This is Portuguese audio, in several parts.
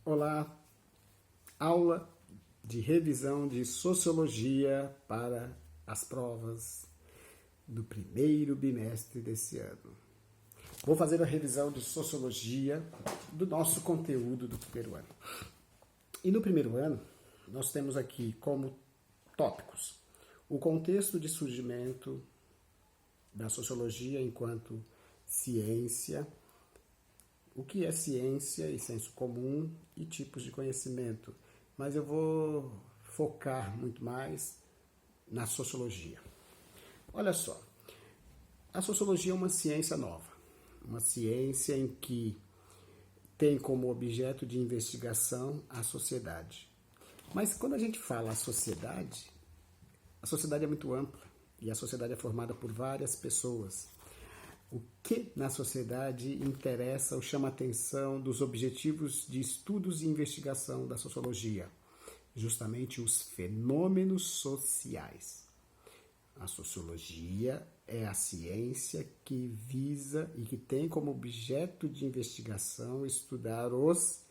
Olá, aula de revisão de Sociologia para as provas do primeiro bimestre desse ano. Vou fazer a revisão de Sociologia do nosso conteúdo do primeiro ano. E no primeiro ano, nós temos aqui como tópicos o contexto de surgimento da Sociologia enquanto ciência, o que é ciência e senso comum e tipos de conhecimento. Mas eu vou focar muito mais na Sociologia. Olha só, a Sociologia é uma ciência nova, uma ciência em que tem como objeto de investigação a sociedade. Mas quando a gente fala a sociedade é muito ampla e a sociedade é formada por várias pessoas. O que na sociedade interessa ou chama a atenção dos objetivos de estudos e investigação da sociologia? Justamente os fenômenos sociais. A sociologia é a ciência que visa e que tem como objeto de investigação estudar os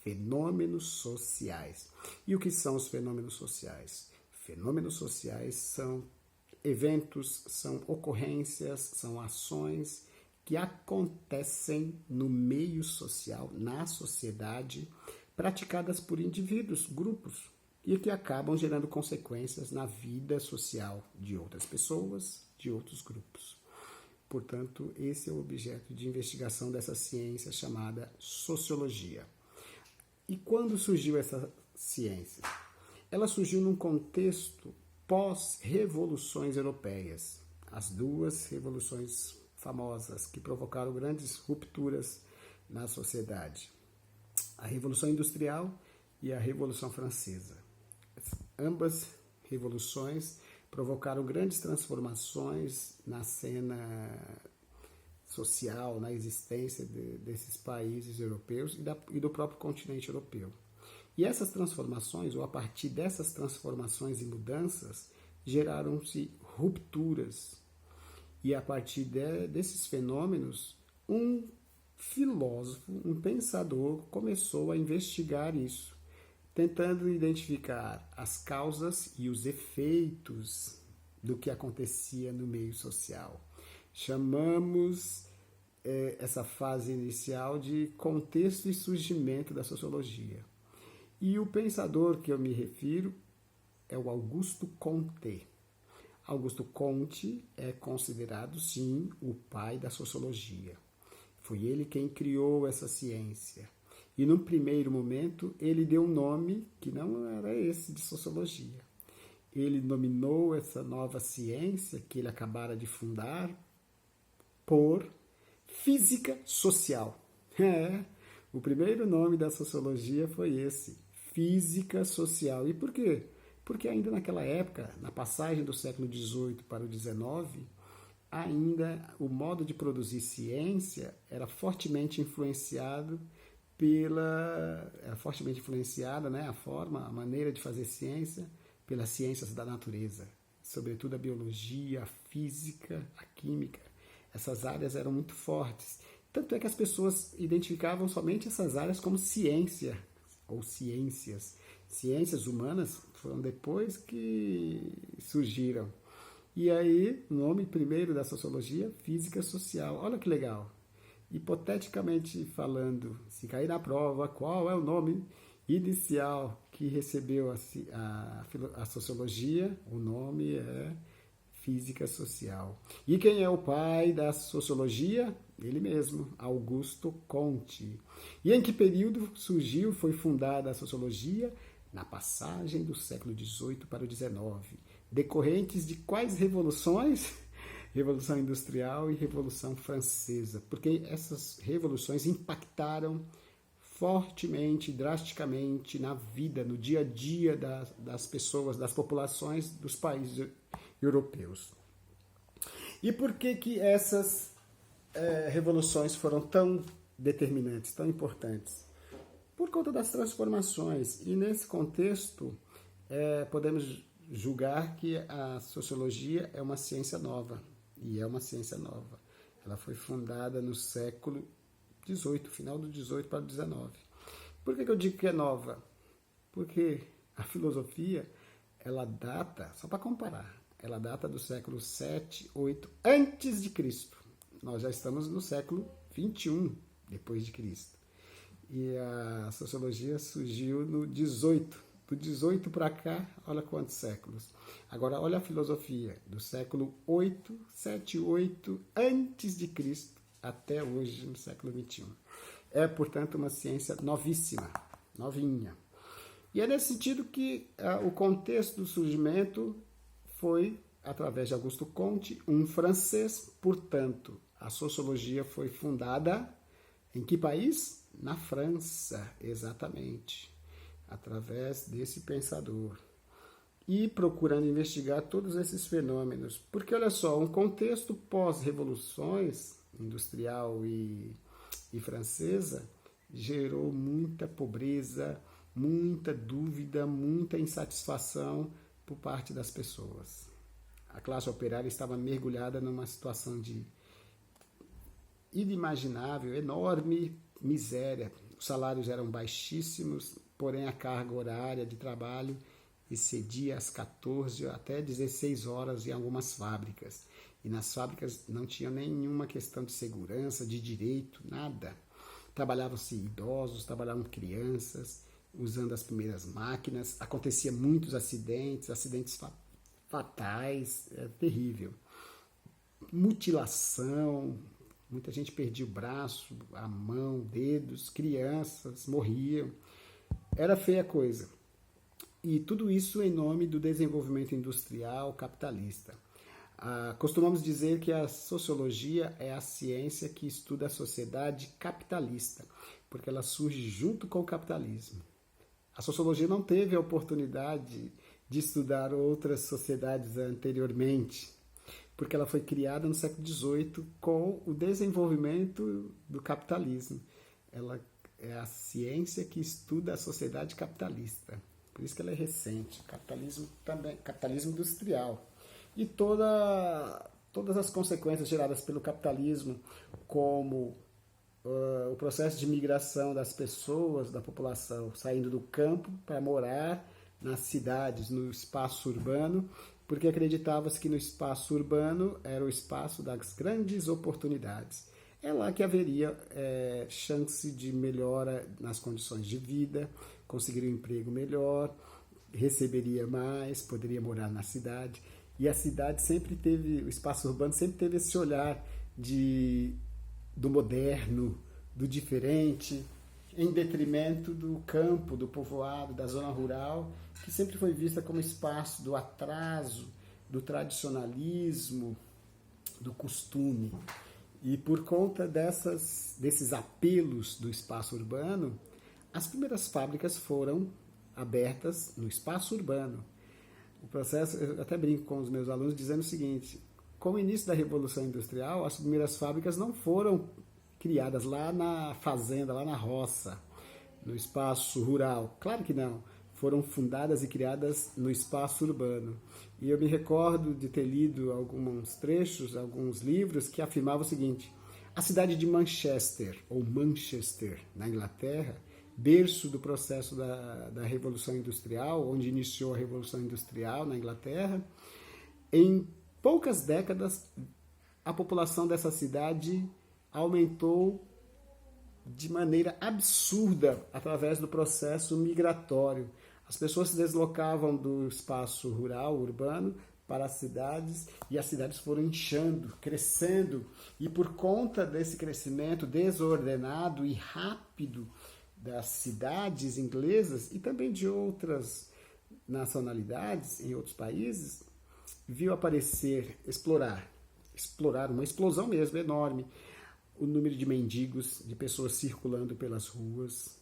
fenômenos sociais. E o que são os fenômenos sociais? Fenômenos sociais são eventos, são ocorrências, são ações que acontecem no meio social, na sociedade, praticadas por indivíduos, grupos, e que acabam gerando consequências na vida social de outras pessoas, de outros grupos. Portanto, esse é o objeto de investigação dessa ciência chamada sociologia. E quando surgiu essa ciência? Ela surgiu num contexto pós-revoluções europeias, as duas revoluções famosas que provocaram grandes rupturas na sociedade, a Revolução Industrial e a Revolução Francesa. Ambas revoluções provocaram grandes transformações na cena social, na existência desses países europeus e do próprio continente europeu. E essas transformações, ou a partir dessas transformações e mudanças, geraram-se rupturas. E a partir desses fenômenos, um filósofo, um pensador, começou a investigar isso, tentando identificar as causas e os efeitos do que acontecia no meio social. Chamamos essa fase inicial de contexto e surgimento da sociologia. E o pensador que eu me refiro é o Augusto Comte. Augusto Comte é considerado, sim, o pai da sociologia. Foi ele quem criou essa ciência. E, num primeiro momento, ele deu um nome que não era esse de sociologia. Ele nominou essa nova ciência que ele acabara de fundar por física social. O primeiro nome da sociologia foi esse, física social. E por quê? Porque ainda naquela época, na passagem do século XVIII para o XIX, ainda o modo de produzir ciência era fortemente influenciada, a maneira de fazer ciência, pelas ciências da natureza, sobretudo a biologia, a física, a química. Essas áreas eram muito fortes. Tanto é que as pessoas identificavam somente essas áreas como ciência, ou ciências. Ciências humanas foram depois que surgiram. E aí, o nome primeiro da sociologia, física social. Olha que legal. Hipoteticamente falando, se cair na prova, qual é o nome inicial que recebeu a sociologia? O nome é física social. E quem é o pai da sociologia? Ele mesmo, Augusto Comte. E em que período surgiu, foi fundada a sociologia? Na passagem do século XVIII para o XIX. Decorrentes de quais revoluções? Revolução Industrial e Revolução Francesa. Porque essas revoluções impactaram fortemente, drasticamente na vida, no dia a dia das pessoas, das populações dos países europeus. E por que essas revoluções foram tão determinantes, tão importantes? Por conta das transformações. E nesse contexto, podemos julgar que a sociologia é uma ciência nova. E é uma ciência nova. Ela foi fundada no século XVIII, final do XVIII para o XIX. Por que eu digo que é nova? Porque a filosofia, ela data, só para comparar, ela data do século 7, 8 antes de Cristo. Nós já estamos no século 21 depois de Cristo. E a sociologia surgiu no 18. Do 18 para cá, olha quantos séculos. Agora, olha a filosofia, do século 8, 7, 8 antes de Cristo até hoje, no século 21. É, portanto, uma ciência novíssima, novinha. E é nesse sentido que o contexto do surgimento foi através de Auguste Comte, um francês. Portanto, a sociologia foi fundada em que país? Na França, exatamente, através desse pensador. E procurando investigar todos esses fenômenos. Porque, olha só, um contexto pós-revoluções industrial e francesa gerou muita pobreza, muita dúvida, muita insatisfação por parte das pessoas. A classe operária estava mergulhada numa situação de inimaginável, enorme miséria. Os salários eram baixíssimos, porém a carga horária de trabalho excedia as 14 até 16 horas em algumas fábricas. E nas fábricas não tinha nenhuma questão de segurança, de direito, nada. Trabalhavam-se idosos, trabalhavam crianças, usando as primeiras máquinas. Acontecia muitos acidentes fatais, é terrível. Mutilação, muita gente perdia o braço, a mão, dedos, crianças morriam. Era feia a coisa. E tudo isso em nome do desenvolvimento industrial capitalista. Costumamos dizer que a sociologia é a ciência que estuda a sociedade capitalista, porque ela surge junto com o capitalismo. A sociologia não teve a oportunidade de estudar outras sociedades anteriormente, porque ela foi criada no século XVIII com o desenvolvimento do capitalismo. Ela é a ciência que estuda a sociedade capitalista. Por isso que ela é recente. Capitalismo também, capitalismo industrial. E todas as consequências geradas pelo capitalismo, como o processo de migração das pessoas, da população, saindo do campo para morar nas cidades, no espaço urbano, porque acreditava-se que no espaço urbano era o espaço das grandes oportunidades. É lá que haveria chance de melhora nas condições de vida, conseguiria um emprego melhor, receberia mais, poderia morar na cidade. E a cidade sempre teve, o espaço urbano sempre teve esse olhar do moderno, do diferente, em detrimento do campo, do povoado, da zona rural, que sempre foi vista como espaço do atraso, do tradicionalismo, do costume. E por conta desses apelos do espaço urbano, as primeiras fábricas foram abertas no espaço urbano. O processo, eu até brinco com os meus alunos dizendo o seguinte: com o início da Revolução Industrial, as primeiras fábricas não foram criadas lá na fazenda, lá na roça, no espaço rural. Claro que não. Foram fundadas e criadas no espaço urbano. E eu me recordo de ter lido alguns trechos, alguns livros que afirmavam o seguinte: a cidade de Manchester, ou Manchester, na Inglaterra, berço do processo da Revolução Industrial, onde iniciou a Revolução Industrial na Inglaterra, em poucas décadas a população dessa cidade aumentou de maneira absurda através do processo migratório. As pessoas se deslocavam do espaço rural, urbano, para as cidades, e as cidades foram inchando, crescendo, e por conta desse crescimento desordenado e rápido das cidades inglesas e também de outras nacionalidades em outros países, viu aparecer, explorar uma explosão mesmo enorme, o número de mendigos, de pessoas circulando pelas ruas,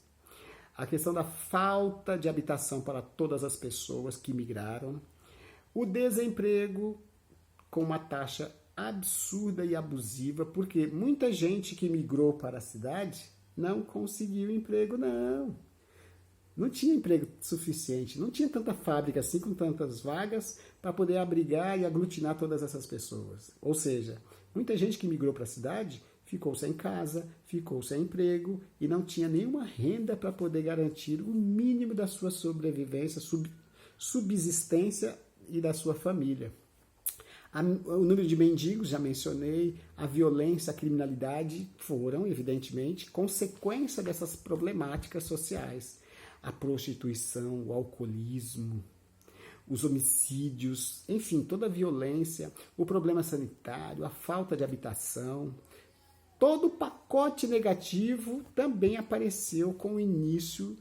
a questão da falta de habitação para todas as pessoas que migraram, o desemprego com uma taxa absurda e abusiva, porque muita gente que migrou para a cidade não conseguiu emprego, não. Não tinha emprego suficiente, não tinha tanta fábrica assim com tantas vagas para poder abrigar e aglutinar todas essas pessoas. Ou seja, muita gente que migrou para a cidade ficou sem casa, ficou sem emprego e não tinha nenhuma renda para poder garantir o mínimo da sua sobrevivência, subsistência e da sua família. O número de mendigos, já mencionei, a violência, a criminalidade foram, evidentemente, consequência dessas problemáticas sociais. A prostituição, o alcoolismo, os homicídios, enfim, toda a violência, o problema sanitário, a falta de habitação, todo o pacote negativo também apareceu com o início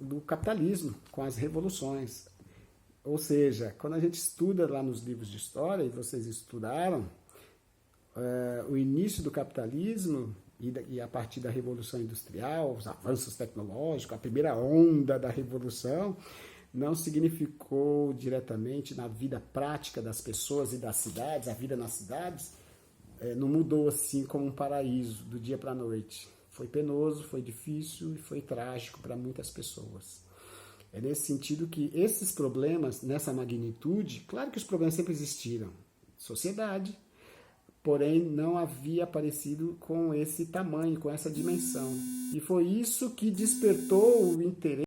do capitalismo, com as revoluções. Ou seja, quando a gente estuda lá nos livros de história, e vocês estudaram, o início do capitalismo e a partir da Revolução Industrial, os avanços tecnológicos, a primeira onda da Revolução, não significou diretamente na vida prática das pessoas e das cidades, a vida nas cidades, não mudou assim como um paraíso do dia para a noite. Foi penoso, foi difícil e foi trágico para muitas pessoas. É nesse sentido que esses problemas, nessa magnitude, claro que os problemas sempre existiram, sociedade, porém não havia aparecido com esse tamanho, com essa dimensão. E foi isso que despertou o interesse